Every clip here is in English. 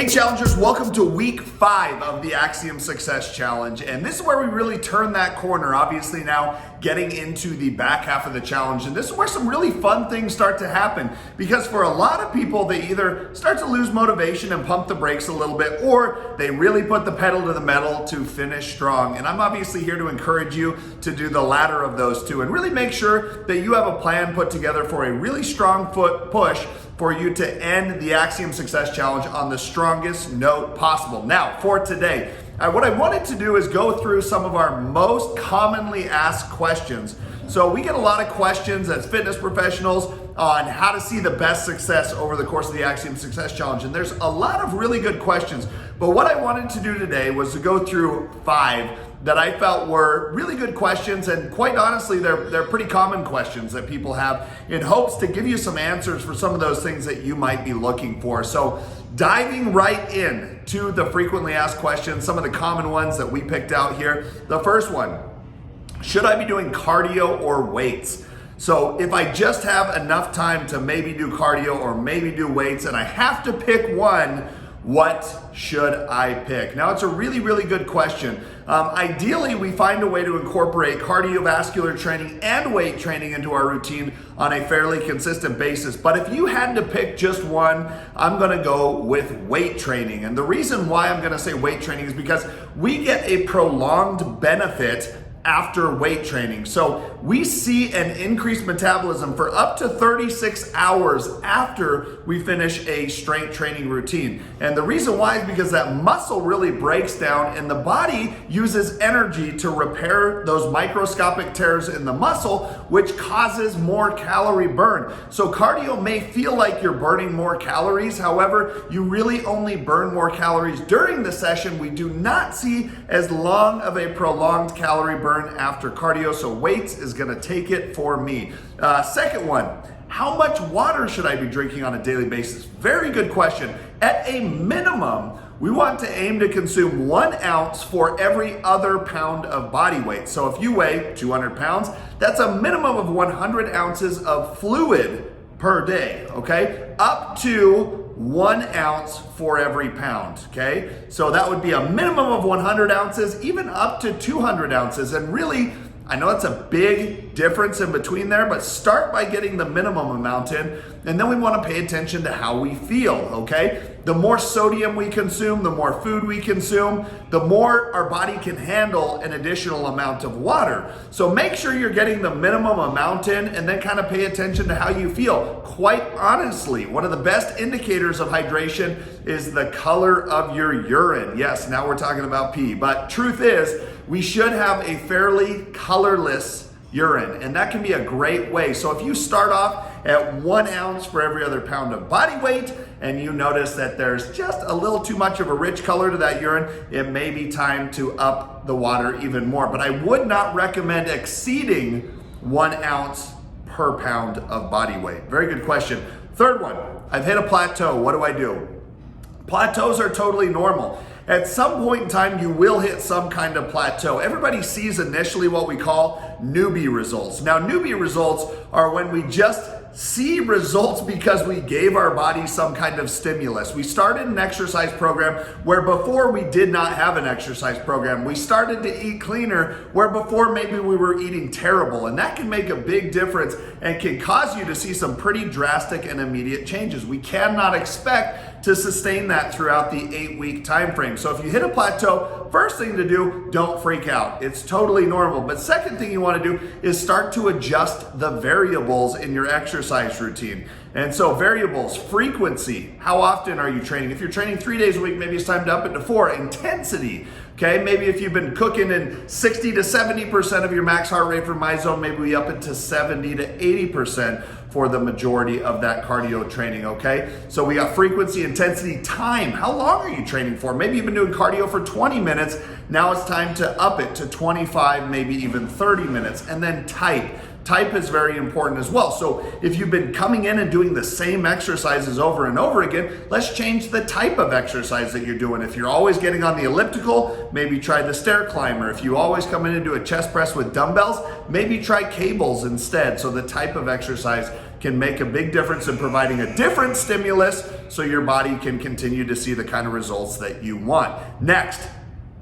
Hey challengers, welcome to week 5 of the Axiom Success Challenge. And this is where we really turn that corner, obviously now getting into the back half of the challenge. And this is where some really fun things start to happen, because for a lot of people, they either start to lose motivation and pump the brakes a little bit, or they really put the pedal to the metal to finish strong. And I'm obviously here to encourage you to do the latter of those two and really make sure that you have a plan put together for a really strong foot push for you to end the Axiom Success Challenge on the strongest note possible. Now, for today, what I wanted to do is go through some of our most commonly asked questions. So we get a lot of questions as fitness professionals on how to see the best success over the course of the Axiom Success Challenge. And there's a lot of really good questions. But what I wanted to do today was to go through 5 that I felt were really good questions, and quite honestly, they're pretty common questions that people have, in hopes to give you some answers for some of those things that you might be looking for. So diving right in to the frequently asked questions, some of the common ones that we picked out here. The first one, should I be doing cardio or weights? So if I just have enough time to maybe do cardio or maybe do weights and I have to pick one, what should I pick? Now, it's a really, really good question. Ideally, we find a way to incorporate cardiovascular training and weight training into our routine on a fairly consistent basis. But if you had to pick just one, I'm gonna go with weight training. And the reason why I'm gonna say weight training is because we get a prolonged benefit after weight training. So we see an increased metabolism for up to 36 hours after we finish a strength training routine. And the reason why is because that muscle really breaks down and the body uses energy to repair those microscopic tears in the muscle, which causes more calorie burn. So cardio may feel like you're burning more calories. However, you really only burn more calories during the session. We do not see as long of a prolonged calorie burn after cardio, so weights is gonna take it for me. Second one, how much water should I be drinking on a daily basis? Very good question. At a minimum, we want to aim to consume 1 ounce for every other pound of body weight. So if you weigh 200 pounds, that's a minimum of 100 ounces of fluid per day, okay? Up to 1 ounce for every pound, okay? So that would be a minimum of 100 ounces, even up to 200 ounces. And really, I know it's a big difference in between there, but start by getting the minimum amount in, and then we want to pay attention to how we feel, okay? The more sodium we consume, the more food we consume, the more our body can handle an additional amount of water. So make sure you're getting the minimum amount in, and then kind of pay attention to how you feel. Quite honestly, one of the best indicators of hydration is the color of your urine. Yes, now we're talking about pee, but truth is, we should have a fairly colorless urine, and that can be a great way. So if you start off at 1 ounce for every other pound of body weight, and you notice that there's just a little too much of a rich color to that urine, it may be time to up the water even more. But I would not recommend exceeding 1 ounce per pound of body weight. Very good question. Third one, I've hit a plateau. What do I do? Plateaus are totally normal. At some point in time, you will hit some kind of plateau. Everybody sees initially what we call newbie results. Now, newbie results are when we just see results because we gave our body some kind of stimulus. We started an exercise program where before we did not have an exercise program. We started to eat cleaner where before maybe we were eating terrible. And that can make a big difference and can cause you to see some pretty drastic and immediate changes. We cannot expect to sustain that throughout the 8-week time frame. So if you hit a plateau, first thing to do, don't freak out. It's totally normal. But second thing you want to do is start to adjust the variables in your exercise routine. And so variables, frequency, how often are you training? If you're training 3 days a week, maybe it's time to up it to 4. Intensity, okay? Maybe if you've been cooking in 60 to 70% of your max heart rate for my zone, maybe we up it to 70 to 80% for the majority of that cardio training, okay? So we got frequency, intensity, time. How long are you training for? Maybe you've been doing cardio for 20 minutes. Now it's time to up it to 25, maybe even 30 minutes. And then type. Type is very important as well. So if you've been coming in and doing the same exercises over and over again, let's change the type of exercise that you're doing. If you're always getting on the elliptical, maybe try the stair climber. If you always come in and do a chest press with dumbbells, maybe try cables instead. So the type of exercise can make a big difference in providing a different stimulus so your body can continue to see the kind of results that you want. Next,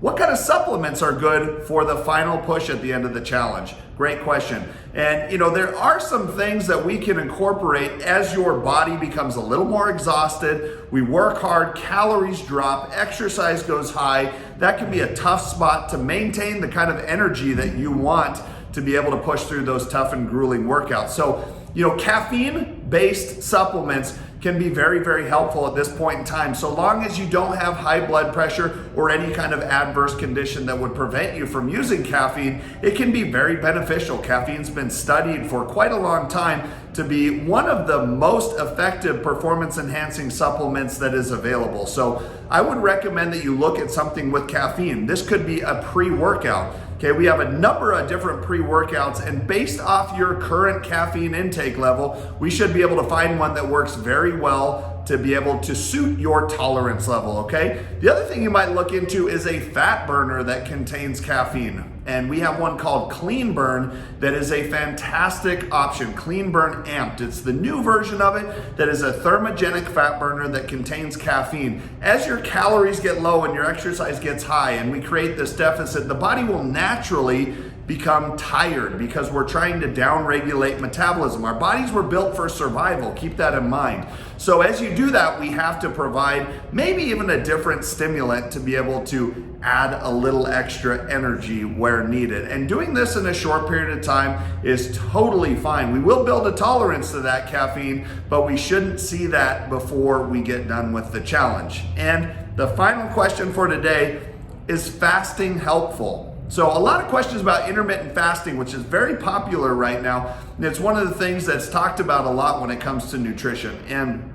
what kind of supplements are good for the final push at the end of the challenge? Great question. And there are some things that we can incorporate as your body becomes a little more exhausted. We work hard, calories drop, exercise goes high. That can be a tough spot to maintain the kind of energy that you want to be able to push through those tough and grueling workouts. So, caffeine-based supplements can be very, very helpful at this point in time. So long as you don't have high blood pressure or any kind of adverse condition that would prevent you from using caffeine, it can be very beneficial. Caffeine's been studied for quite a long time to be one of the most effective performance-enhancing supplements that is available. So I would recommend that you look at something with caffeine. This could be a pre-workout. Okay, we have a number of different pre-workouts, and based off your current caffeine intake level, we should be able to find one that works very well to be able to suit your tolerance level, okay? The other thing you might look into is a fat burner that contains caffeine. And we have one called Clean Burn that is a fantastic option, Clean Burn Amped. It's the new version of it that is a thermogenic fat burner that contains caffeine. As your calories get low and your exercise gets high and we create this deficit, the body will naturally become tired because we're trying to downregulate metabolism. Our bodies were built for survival, keep that in mind. So as you do that, we have to provide maybe even a different stimulant to be able to add a little extra energy where needed. And doing this in a short period of time is totally fine. We will build a tolerance to that caffeine, but we shouldn't see that before we get done with the challenge. And the final question for today, is fasting helpful? So a lot of questions about intermittent fasting, which is very popular right now. And it's one of the things that's talked about a lot when it comes to nutrition. And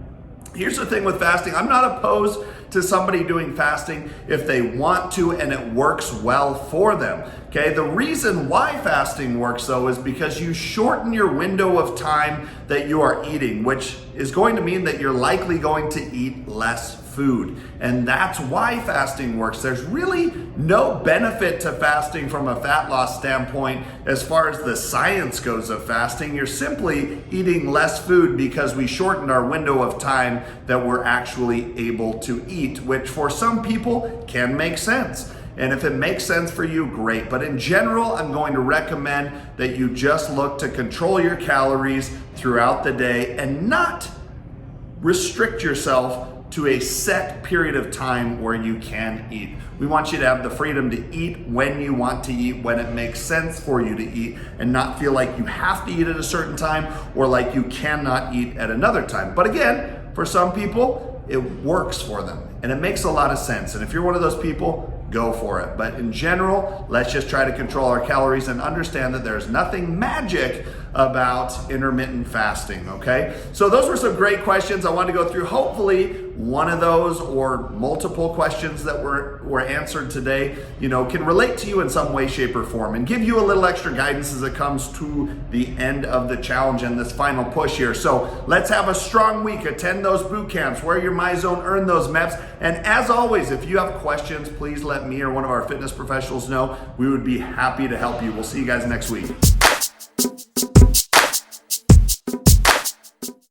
here's the thing with fasting. I'm not opposed to somebody doing fasting if they want to and it works well for them. Okay, the reason why fasting works though is because you shorten your window of time that you are eating, which is going to mean that you're likely going to eat less food. And that's why fasting works. There's really no benefit to fasting from a fat loss standpoint as far as the science goes of fasting. You're simply eating less food because we shortened our window of time that we're actually able to eat, which for some people can make sense. And if it makes sense for you, great. But in general, I'm going to recommend that you just look to control your calories throughout the day and not restrict yourself to a set period of time where you can eat. We want you to have the freedom to eat when you want to eat, when it makes sense for you to eat, and not feel like you have to eat at a certain time or like you cannot eat at another time. But again, for some people, it works for them and it makes a lot of sense. And if you're one of those people, go for it. But in general, let's just try to control our calories and understand that there's nothing magic about intermittent fasting, okay? So those were some great questions. I wanted to go through hopefully one of those or multiple questions that were answered today, can relate to you in some way, shape, or form and give you a little extra guidance as it comes to the end of the challenge and this final push here. So let's have a strong week. Attend those boot camps, wear your MyZone, earn those MEPs. And as always, if you have questions, please let me or one of our fitness professionals know. We would be happy to help you. We'll see you guys next week.